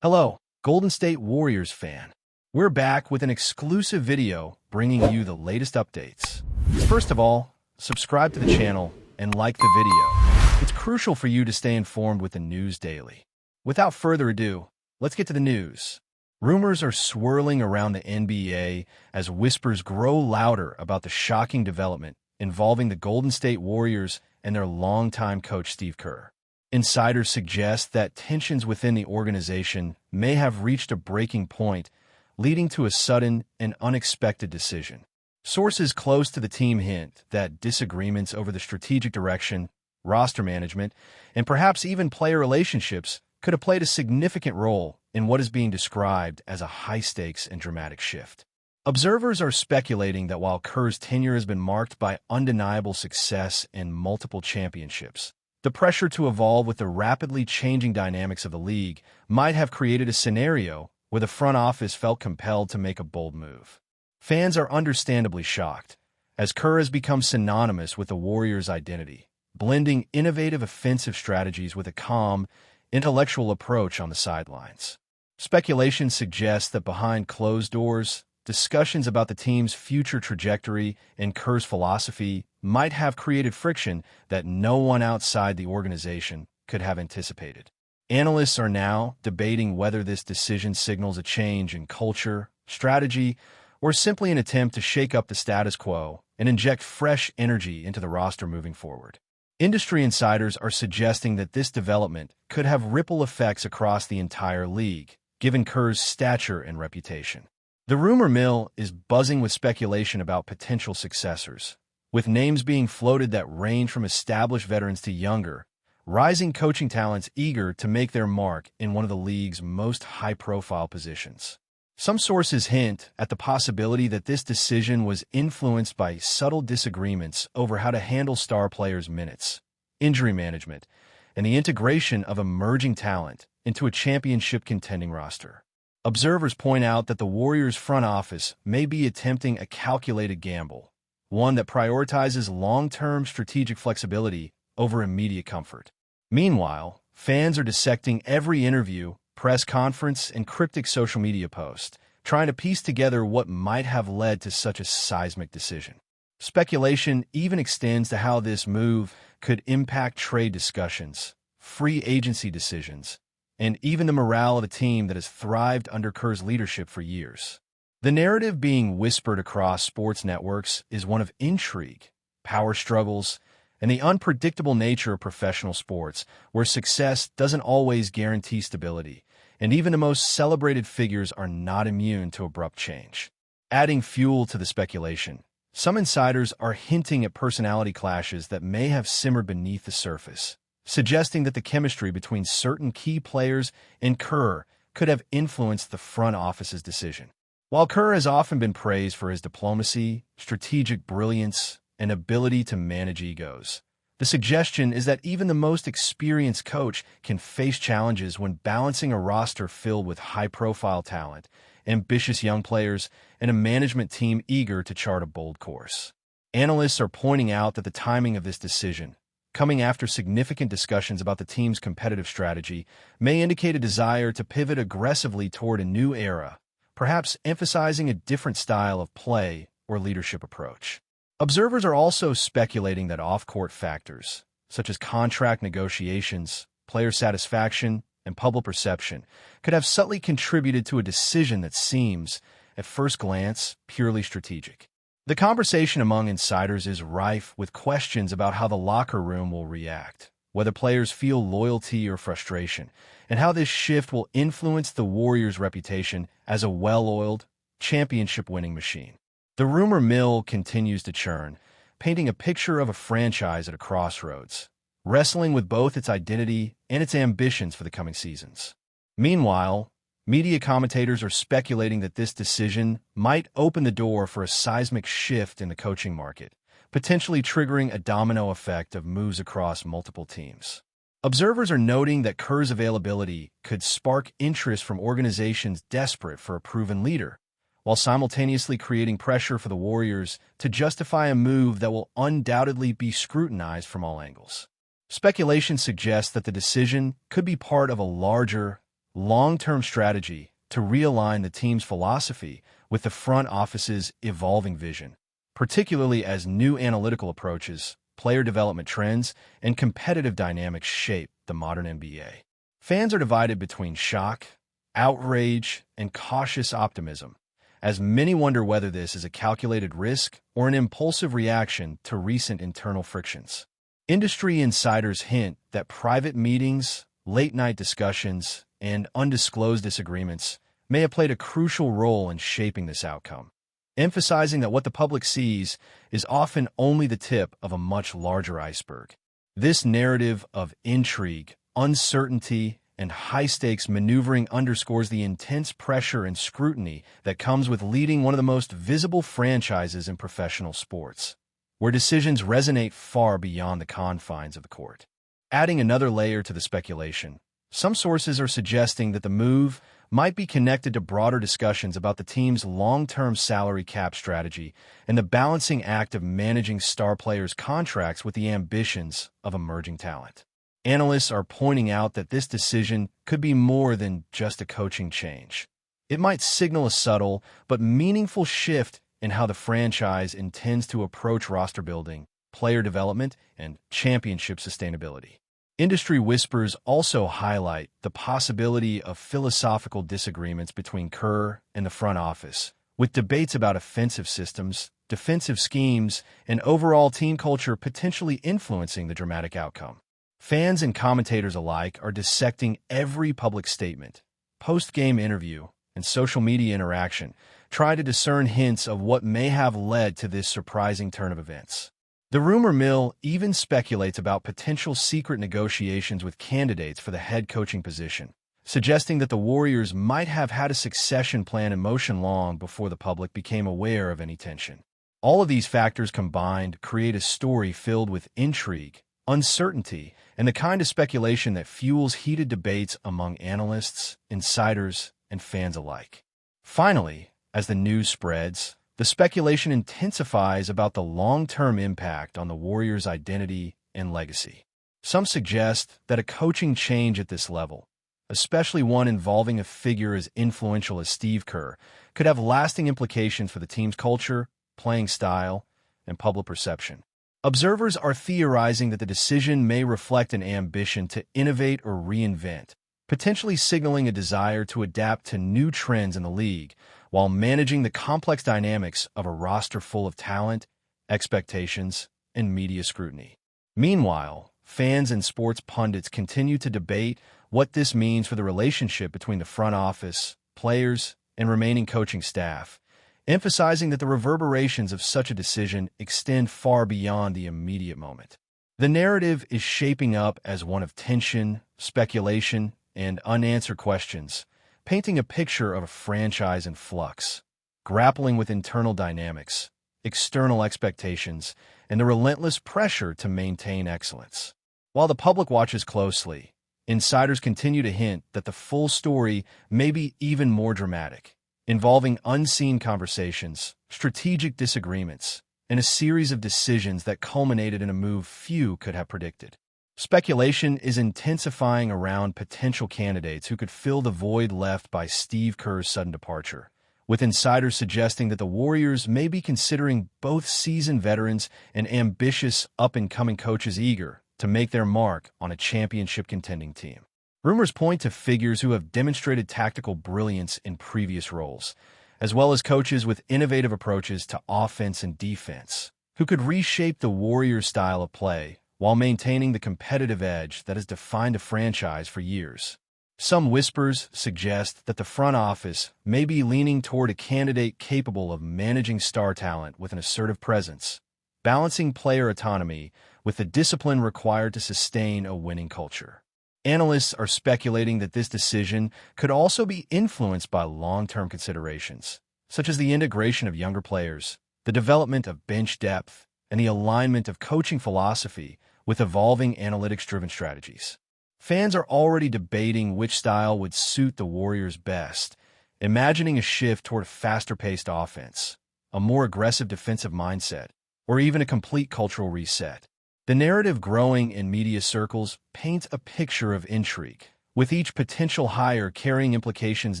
Hello, Golden State Warriors fan. We're back with an exclusive video bringing you the latest updates. First of all, subscribe to the channel and like the video. It's crucial for you to stay informed with the news daily. Without further ado, let's get to the news. Rumors are swirling around the NBA as whispers grow louder about the shocking development involving the Golden State Warriors and their longtime coach Steve Kerr. Insiders suggest that tensions within the organization may have reached a breaking point, leading to a sudden and unexpected decision. Sources close to the team hint that disagreements over the strategic direction, roster management, and perhaps even player relationships could have played a significant role in what is being described as a high-stakes and dramatic shift. Observers are speculating that while Kerr's tenure has been marked by undeniable success and multiple championships, the pressure to evolve with the rapidly changing dynamics of the league might have created a scenario where the front office felt compelled to make a bold move. Fans are understandably shocked, as Kerr has become synonymous with the Warriors' identity, blending innovative offensive strategies with a calm, intellectual approach on the sidelines. Speculation suggests that behind closed doors, discussions about the team's future trajectory and Kerr's philosophy might have created friction that no one outside the organization could have anticipated. Analysts are now debating whether this decision signals a change in culture, strategy, or simply an attempt to shake up the status quo and inject fresh energy into the roster moving forward. Industry insiders are suggesting that this development could have ripple effects across the entire league, given Kerr's stature and reputation. The rumor mill is buzzing with speculation about potential successors, with names being floated that range from established veterans to younger, rising coaching talents eager to make their mark in one of the league's most high-profile positions. Some sources hint at the possibility that this decision was influenced by subtle disagreements over how to handle star players' minutes, injury management, and the integration of emerging talent into a championship-contending roster. Observers point out that the Warriors' front office may be attempting a calculated gamble, one that prioritizes long-term strategic flexibility over immediate comfort. Meanwhile, fans are dissecting every interview, press conference, and cryptic social media post, trying to piece together what might have led to such a seismic decision. Speculation even extends to how this move could impact trade discussions, free agency decisions, and even the morale of a team that has thrived under Kerr's leadership for years. The narrative being whispered across sports networks is one of intrigue, power struggles, and the unpredictable nature of professional sports, where success doesn't always guarantee stability, and even the most celebrated figures are not immune to abrupt change. Adding fuel to the speculation, some insiders are hinting at personality clashes that may have simmered beneath the surface, suggesting that the chemistry between certain key players and Kerr could have influenced the front office's decision. While Kerr has often been praised for his diplomacy, strategic brilliance, and ability to manage egos, the suggestion is that even the most experienced coach can face challenges when balancing a roster filled with high-profile talent, ambitious young players, and a management team eager to chart a bold course. Analysts are pointing out that the timing of this decision, coming after significant discussions about the team's competitive strategy, may indicate a desire to pivot aggressively toward a new era, perhaps emphasizing a different style of play or leadership approach. Observers are also speculating that off-court factors, such as contract negotiations, player satisfaction, and public perception, could have subtly contributed to a decision that seems, at first glance, purely strategic. The conversation among insiders is rife with questions about how the locker room will react, whether players feel loyalty or frustration, and how this shift will influence the Warriors' reputation as a well-oiled, championship-winning machine. The rumor mill continues to churn, painting a picture of a franchise at a crossroads, wrestling with both its identity and its ambitions for the coming seasons. Meanwhile, media commentators are speculating that this decision might open the door for a seismic shift in the coaching market, potentially triggering a domino effect of moves across multiple teams. Observers are noting that Kerr's availability could spark interest from organizations desperate for a proven leader, while simultaneously creating pressure for the Warriors to justify a move that will undoubtedly be scrutinized from all angles. Speculation suggests that the decision could be part of a larger, long-term strategy to realign the team's philosophy with the front office's evolving vision, particularly as new analytical approaches, player development trends, and competitive dynamics shape the modern NBA. Fans are divided between shock, outrage, and cautious optimism, as many wonder whether this is a calculated risk or an impulsive reaction to recent internal frictions. Industry insiders hint that private meetings, late-night discussions, and undisclosed disagreements may have played a crucial role in shaping this outcome, emphasizing that what the public sees is often only the tip of a much larger iceberg. This narrative of intrigue, uncertainty, and high-stakes maneuvering underscores the intense pressure and scrutiny that comes with leading one of the most visible franchises in professional sports, where decisions resonate far beyond the confines of the court. Adding another layer to the speculation, some sources are suggesting that the move might be connected to broader discussions about the team's long-term salary cap strategy and the balancing act of managing star players' contracts with the ambitions of emerging talent. Analysts are pointing out that this decision could be more than just a coaching change. It might signal a subtle but meaningful shift in how the franchise intends to approach roster building, player development, and championship sustainability. Industry whispers also highlight the possibility of philosophical disagreements between KERR and the front office, with debates about offensive systems, defensive schemes, and overall team culture potentially influencing the dramatic outcome. Fans and commentators alike are dissecting every public statement, post-game interview, and social media interaction, trying to discern hints of what may have led to this surprising turn of events. The rumor mill even speculates about potential secret negotiations with candidates for the head coaching position, suggesting that the Warriors might have had a succession plan in motion long before the public became aware of any tension. All of these factors combined create a story filled with intrigue, uncertainty, and the kind of speculation that fuels heated debates among analysts, insiders, and fans alike. Finally, as the news spreads, the speculation intensifies about the long-term impact on the Warriors' identity and legacy. Some suggest that a coaching change at this level, especially one involving a figure as influential as Steve Kerr, could have lasting implications for the team's culture, playing style, and public perception. Observers are theorizing that the decision may reflect an ambition to innovate or reinvent, potentially signaling a desire to adapt to new trends in the league while managing the complex dynamics of a roster full of talent, expectations, and media scrutiny. Meanwhile, fans and sports pundits continue to debate what this means for the relationship between the front office, players, and remaining coaching staff, emphasizing that the reverberations of such a decision extend far beyond the immediate moment. The narrative is shaping up as one of tension, speculation, and unanswered questions, painting a picture of a franchise in flux, grappling with internal dynamics, external expectations, and the relentless pressure to maintain excellence. While the public watches closely, insiders continue to hint that the full story may be even more dramatic, involving unseen conversations, strategic disagreements, and a series of decisions that culminated in a move few could have predicted. Speculation is intensifying around potential candidates who could fill the void left by Steve Kerr's sudden departure, with insiders suggesting that the Warriors may be considering both seasoned veterans and ambitious up-and-coming coaches eager to make their mark on a championship-contending team. Rumors point to figures who have demonstrated tactical brilliance in previous roles, as well as coaches with innovative approaches to offense and defense, who could reshape the Warriors' style of play while maintaining the competitive edge that has defined a franchise for years. Some whispers suggest that the front office may be leaning toward a candidate capable of managing star talent with an assertive presence, balancing player autonomy with the discipline required to sustain a winning culture. Analysts are speculating that this decision could also be influenced by long-term considerations, such as the integration of younger players, the development of bench depth, and the alignment of coaching philosophy with evolving analytics-driven strategies. Fans are already debating which style would suit the Warriors best, imagining a shift toward a faster-paced offense, a more aggressive defensive mindset, or even a complete cultural reset. The narrative growing in media circles paints a picture of intrigue, with each potential hire carrying implications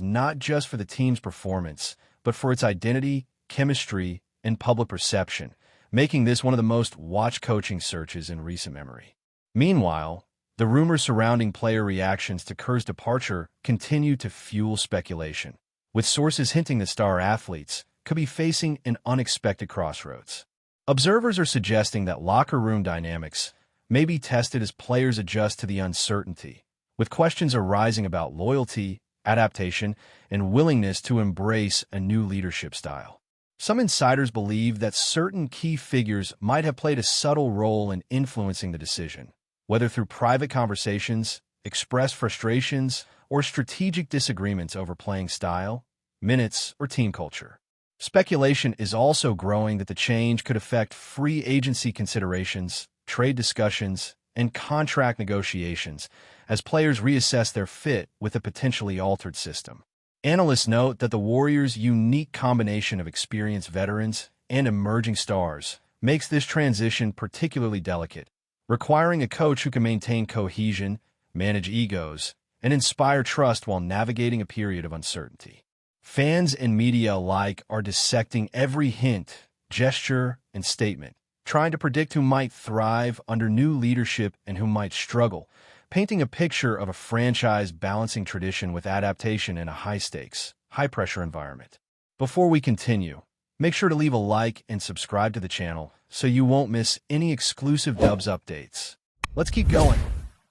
not just for the team's performance, but for its identity, chemistry, and public perception, making this one of the most watched coaching searches in recent memory. Meanwhile, the rumors surrounding player reactions to KERR's departure continue to fuel speculation, with sources hinting that star athletes could be facing an unexpected crossroads. Observers are suggesting that locker room dynamics may be tested as players adjust to the uncertainty, with questions arising about loyalty, adaptation, and willingness to embrace a new leadership style. Some insiders believe that certain key figures might have played a subtle role in influencing the decision, whether through private conversations, expressed frustrations, or strategic disagreements over playing style, minutes, or team culture. Speculation is also growing that the change could affect free agency considerations, trade discussions, and contract negotiations as players reassess their fit with a potentially altered system. Analysts note that the Warriors' unique combination of experienced veterans and emerging stars makes this transition particularly delicate, requiring a coach who can maintain cohesion, manage egos, and inspire trust while navigating a period of uncertainty. Fans and media alike are dissecting every hint, gesture, and statement, trying to predict who might thrive under new leadership and who might struggle, painting a picture of a franchise balancing tradition with adaptation in a high-stakes, high-pressure environment. Before we continue, make sure to leave a like and subscribe to the channel so you won't miss any exclusive Dubs updates. Let's keep going.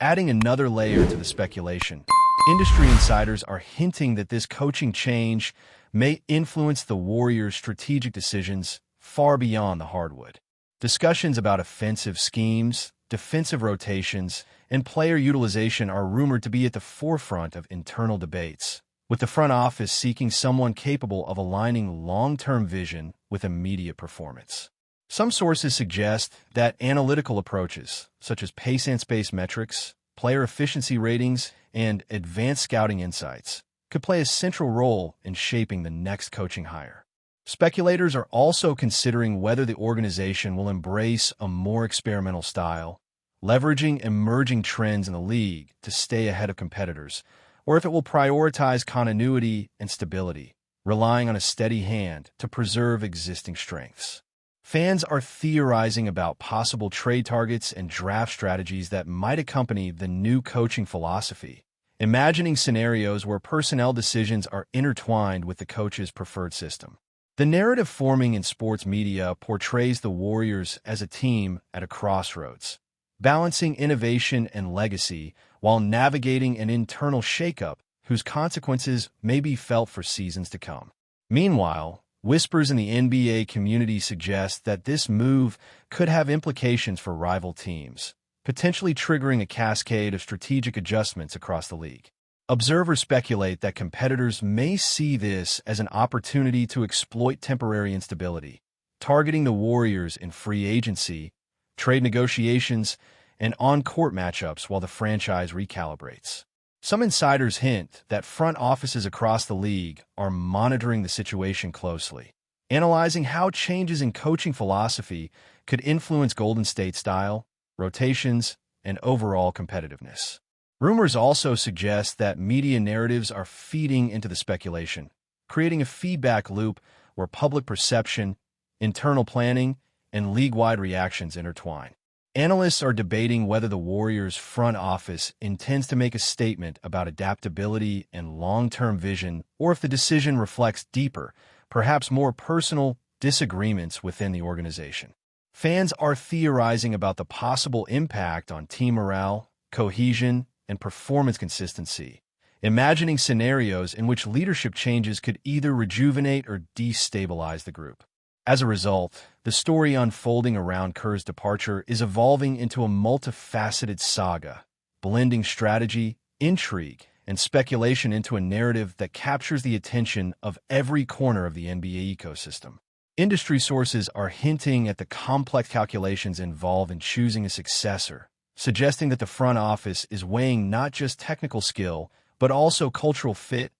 Adding another layer to the speculation, industry insiders are hinting that this coaching change may influence the Warriors' strategic decisions far beyond the hardwood. Discussions about offensive schemes, defensive rotations, and player utilization are rumored to be at the forefront of internal debates, with the front office seeking someone capable of aligning long-term vision with immediate performance. Some sources suggest that analytical approaches, such as pace and space metrics, player efficiency ratings, and advanced scouting insights, could play a central role in shaping the next coaching hire. Speculators are also considering whether the organization will embrace a more experimental style, leveraging emerging trends in the league to stay ahead of competitors, or if it will prioritize continuity and stability, relying on a steady hand to preserve existing strengths. Fans are theorizing about possible trade targets and draft strategies that might accompany the new coaching philosophy, imagining scenarios where personnel decisions are intertwined with the coach's preferred system. The narrative forming in sports media portrays the Warriors as a team at a crossroads, balancing innovation and legacy while navigating an internal shakeup whose consequences may be felt for seasons to come. Meanwhile, whispers in the NBA community suggest that this move could have implications for rival teams, potentially triggering a cascade of strategic adjustments across the league. Observers speculate that competitors may see this as an opportunity to exploit temporary instability, targeting the Warriors in free agency, trade negotiations, and on-court matchups while the franchise recalibrates. Some insiders hint that front offices across the league are monitoring the situation closely, analyzing how changes in coaching philosophy could influence Golden State's style, rotations, and overall competitiveness. Rumors also suggest that media narratives are feeding into the speculation, creating a feedback loop where public perception, internal planning, and league-wide reactions intertwine. Analysts are debating whether the Warriors' front office intends to make a statement about adaptability and long-term vision, or if the decision reflects deeper, perhaps more personal, disagreements within the organization. Fans are theorizing about the possible impact on team morale, cohesion, and performance consistency, imagining scenarios in which leadership changes could either rejuvenate or destabilize the group. As a result, the story unfolding around KERR's departure is evolving into a multifaceted saga, blending strategy, intrigue, and speculation into a narrative that captures the attention of every corner of the NBA ecosystem. Industry sources are hinting at the complex calculations involved in choosing a successor, suggesting that the front office is weighing not just technical skill, but also cultural fit,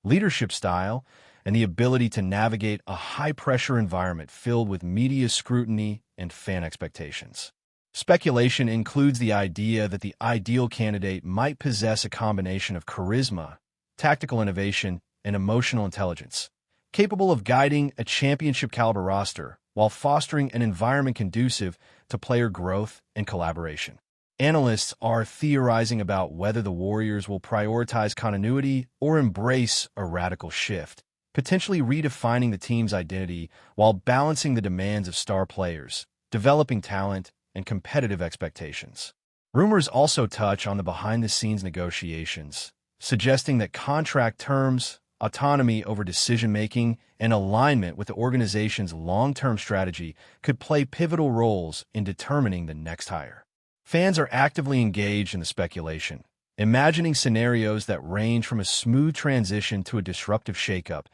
leadership style, and the ability to navigate a high-pressure environment filled with media scrutiny and fan expectations. Speculation includes the idea that the ideal candidate might possess a combination of charisma, tactical innovation, and emotional intelligence, capable of guiding a championship-caliber roster while fostering an environment conducive to player growth and collaboration. Analysts are theorizing about whether the Warriors will prioritize continuity or embrace a radical shift, potentially redefining the team's identity while balancing the demands of star players, developing talent, and competitive expectations. Rumors also touch on the behind-the-scenes negotiations, suggesting that contract terms, autonomy over decision-making, and alignment with the organization's long-term strategy could play pivotal roles in determining the next hire. Fans are actively engaged in the speculation, imagining scenarios that range from a smooth transition to a disruptive shakeup,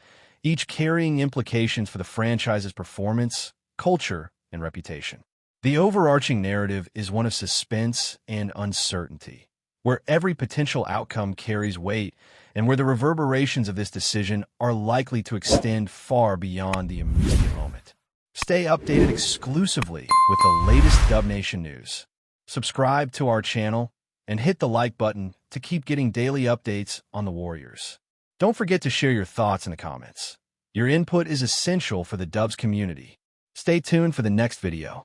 each carrying implications for the franchise's performance, culture, and reputation. The overarching narrative is one of suspense and uncertainty, where every potential outcome carries weight and where the reverberations of this decision are likely to extend far beyond the immediate moment. Stay updated exclusively with the latest Dub Nation news. Subscribe to our channel and hit the like button to keep getting daily updates on the Warriors. Don't forget to share your thoughts in the comments. Your input is essential for the Dubs community. Stay tuned for the next video.